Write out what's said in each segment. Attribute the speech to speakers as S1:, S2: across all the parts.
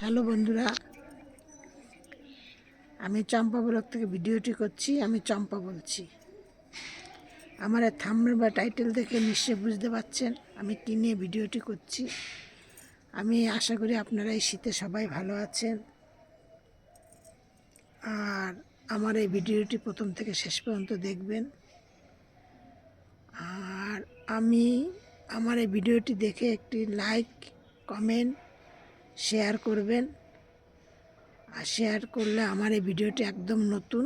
S1: Hello বন্ধুরা, আমি চম্পা blog থেকে ভিডিওটি করছি। আমি চম্পা বলছি। আমার থাম্বনেল বা টাইটেল দেখে নিশ্চয়ই বুঝতে পারছেন আমি কী নিয়ে ভিডিওটি করছি। আমি আশা করি আপনারা এই শীতে সবাই ভালো আছেন। আর আমার এই ভিডিওটি প্রথম থেকে শেষ পর্যন্ত দেখবেন। আর আমার এই ভিডিওটি দেখে একটি লাইক, কমেন্ট, শেয়ার করবেন। আর শেয়ার করলে আমার এই ভিডিওটি একদম নতুন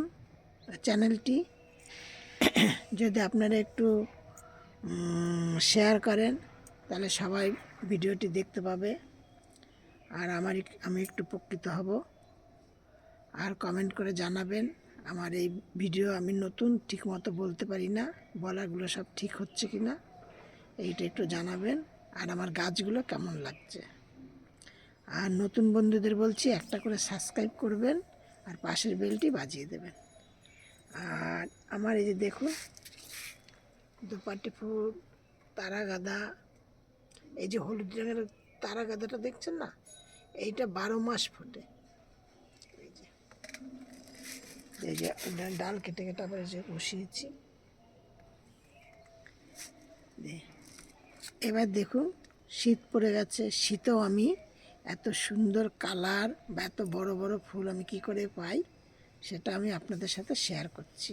S1: চ্যানেলটি যদি আপনারা একটু শেয়ার করেন তাহলে সবাই ভিডিওটি দেখতে পাবে। আর আমি একটু উপকৃত হব। আর কমেন্ট করে জানাবেন আমার এই ভিডিও, আমি নতুন ঠিকমতো বলতে পারি না, বলাগুলো সব ঠিক হচ্ছে কি না এইটা একটু জানাবেন। আর আমার গাছগুলো কেমন লাগছে। আর নতুন বন্ধুদের বলছি একটা করে সাবস্ক্রাইব করবেন আর পাশের বেলটি বাজিয়ে দেবেন। আর আমার এই যে দেখুন দোপাটি ফুল, তারা গাঁদা, এই যে হলুদ রঙের তারা গাঁদাটা দেখছেন না, এইটা 12 মাস ফোটে। এই যে ডাল কেটে কেটে আবার এই যে বসিয়েছি। এবার দেখুন শীত পড়ে গেছে, শীতেও আমি এত সুন্দর কালার বা এত বড় বড় ফুল আমি কি করে পাই সেটা আমি আপনাদের সাথে শেয়ার করছি।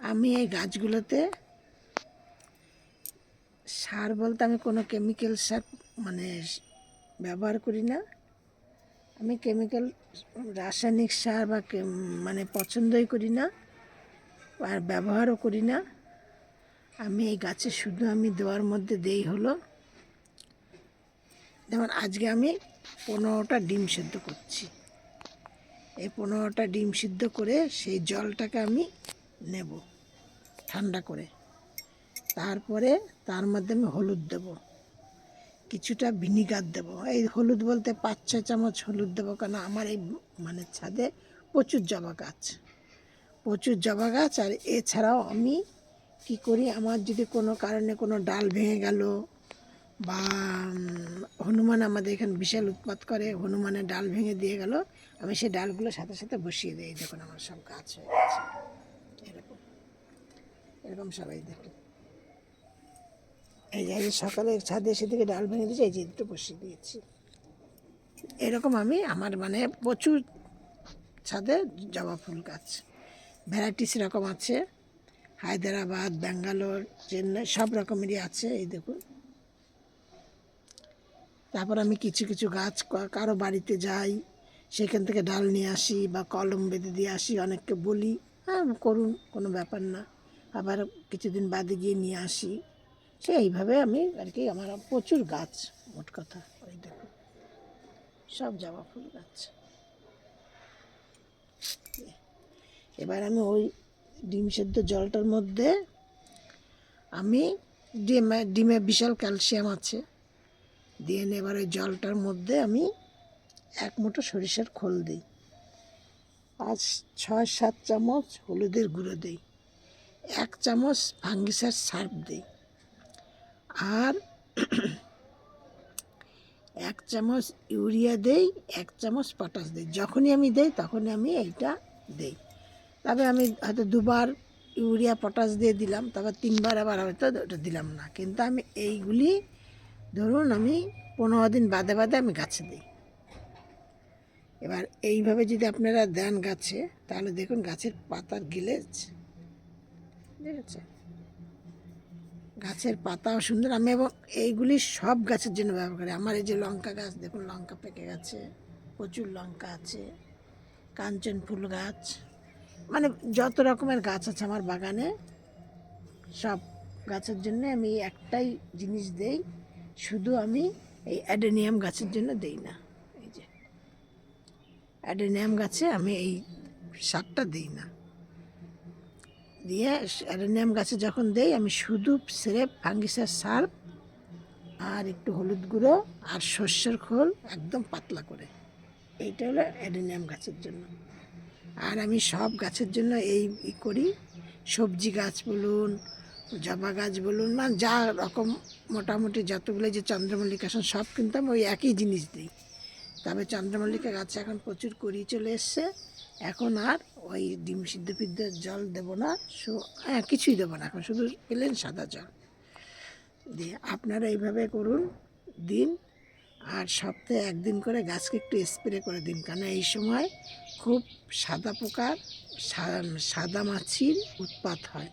S1: আমি এই গাছগুলোতে সার বলতে আমি কোনো কেমিক্যাল সার ব্যবহার করি না। আমি রাসায়নিক সার বা পছন্দই করি না আর ব্যবহারও করি না। আমি এই গাছে শুধু আমি দেওয়ার মধ্যে দেই হলো, যেমন আজকে আমি 15টা ডিম সিদ্ধ করছি। এই 15টা ডিম সিদ্ধ করে সেই জলটাকে আমি নেব ঠান্ডা করে, তারপরে তার মধ্যে আমি হলুদ দেব, কিছুটা ভিনিগার দেব। এই হলুদ বলতে 5-6 চামচ হলুদ দেবো, কেন আমার এই ছাদে প্রচুর জবা গাছ। আর এছাড়াও আমি কি করি, আমার যদি কোনো কারণে কোনো ডাল ভেঙে গেল বা হনুমান আমাদের এখানে বিশাল উৎপাত করে, হনুমানের ডাল ভেঙে দিয়ে গেল, আমি সেই ডালগুলো সাথে সাথে বসিয়ে দিই। দেখুন আমার সব গাছ হয়ে গেছে এরকম এরকম সবাই দেখুন। এই যে সকালে ছাদে এসে থেকে ডাল ভেঙে দিয়েছি, এই যে দুটো বসিয়ে দিয়েছি। এরকম আমি আমার প্রচুর ছাদে জবা ফুল গাছ ভ্যারাইটিস রকম আছে, হায়দ্রাবাদ, ব্যাঙ্গালোর, চেন্নাই সব রকমেরই আছে। এই দেখুন। তারপর আমি কিছু কিছু গাছ কারো বাড়িতে যাই, সেখান থেকে ডাল নিয়ে আসি বা কলম বেঁধে দিয়ে আসি, অনেককে বলি হ্যাঁ করুন, কোনো ব্যাপার না। আবার কিছুদিন বাদে গিয়ে নিয়ে আসি। এইভাবে আমি আর কি, আমার প্রচুর গাছ, মোট কথা ওই দেখুন সব জবা ফুল গাছ। এবার আমি ওই ডিম সেদ্ধ জলটার মধ্যে আমি ডিমে বিশাল ক্যালসিয়াম আছে দিয়ে এবার ওই জলটার মধ্যে আমি 1 মুঠো সরিষার খোল দিই, আর 6-7 চামচ হলুদের গুঁড়ো দিই, 1 চামচ ফাঙ্গিসাইড সার্ফ দিই, আর 1 চামচ ইউরিয়া দেই, 1 চামচ পটাশ দিই। যখনই আমি দেই তখনই আমি এইটা দিই। তবে আমি হয়তো 2বার ইউরিয়া পটাশ দিয়ে দিলাম, তারপর 3বার আবার হয়তো ওটা দিলাম না। কিন্তু আমি এইগুলি ধরুন আমি 15 দিন বাদে বাদে আমি গাছে দিই। এবার এইভাবে যদি আপনারা দেন গাছে, তাহলে দেখুন গাছের পাতার গিলেজ দেখেছে, গাছের পাতাও সুন্দর। আমি এবং এইগুলি সব গাছের জন্য ব্যবহার করি। আমার এই যে লঙ্কা গাছ দেখুন, লঙ্কা পেকে গেছে, প্রচুর লঙ্কা আছে, কাঞ্চন ফুল গাছ, যত রকমের গাছ আছে আমার বাগানে, সব গাছের জন্য আমি একটাই জিনিস দেই, শুধু আমি এই অ্যাডেনিয়াম গাছের জন্য দেই না। এই যে অ্যাডেনিয়াম গাছে আমি এই সারটা দিই না। দিয়ে অ্যাডেনিয়াম গাছে যখন দেই আমি শুধু স্রেফ ফাঙ্গিসাইড সার আর একটু হলুদ গুঁড়ো আর সর্ষের খোল একদম পাতলা করে, এইটা হলো অ্যাডেনিয়াম গাছের জন্য। আর আমি সব গাছের জন্য এই করি। সবজি গাছ বলুন, জবা গাছ বলুন, মানে যা রকম মোটামুটি যতগুলো যে চন্দ্রমল্লিকা আসন সব কিন্তু আমি ওই একই জিনিস দিই। তবে চন্দ্রমল্লিকা গাছে এখন প্রচুর কড়ি চলে এসছে, এখন আর ওই ডিম সিদ্ধ ফিদ্ধ জল দেবো না, হ্যাঁ কিছুই দেবো না, এখন শুধু প্লেন সাদা জল দিয়ে আপনারা এইভাবে করুন দিন। আর সপ্তাহে একদিন করে গাছকে একটু স্প্রে করে দিন, কারণ এই সময় খুব সাদা পোকার সাদা মাছির উৎপাত হয়,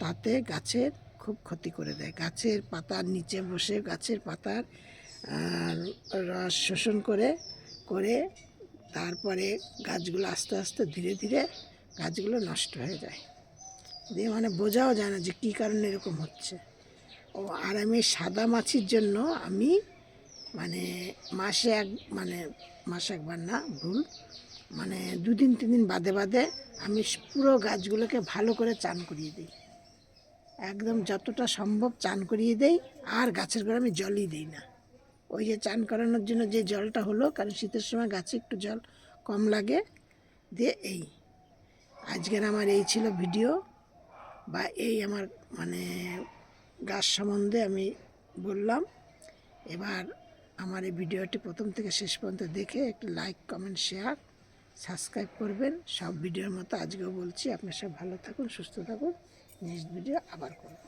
S1: তাতে গাছের খুব ক্ষতি করে দেয়। গাছের পাতার নিচে বসে গাছের পাতার রস শোষণ করে করে তারপরে গাছগুলো আস্তে আস্তে ধীরে ধীরে গাছগুলো নষ্ট হয়ে যায়, দিয়ে মানে বোঝাও যায় না যে কী কারণে এরকম হচ্ছে। ও আর আমি সাদা মাছির জন্য আমি মানে মাসে একবার না, ভুল, মানে 2 দিন 3 দিন বাদে বাদে আমি পুরো গাছগুলোকে ভালো করে চান করিয়ে দিই, একদম যতটা সম্ভব চান করিয়ে দেই। আর গাছের গোড়ায় আমি জলই দিই না, ওই যে চান করানোর জন্য যে জলটা হলো, কারণ শীতের সময় গাছে একটু জল কম লাগে, দিয়ে এই আজকের আমার এই ছিল ভিডিও, বা এই আমার মানে গাছ সম্বন্ধে আমি বললাম। এবার আমার এই ভিডিওটি প্রথম থেকে শেষ পর্যন্ত দেখে একটু লাইক কমেন্ট শেয়ার সাবস্ক্রাইব করবেন। সব ভিডিওর মতো আজকেও বলছি, আপনার সব ভালো থাকুন, সুস্থ থাকুন, নেক্সট ভিডিও আবার করব।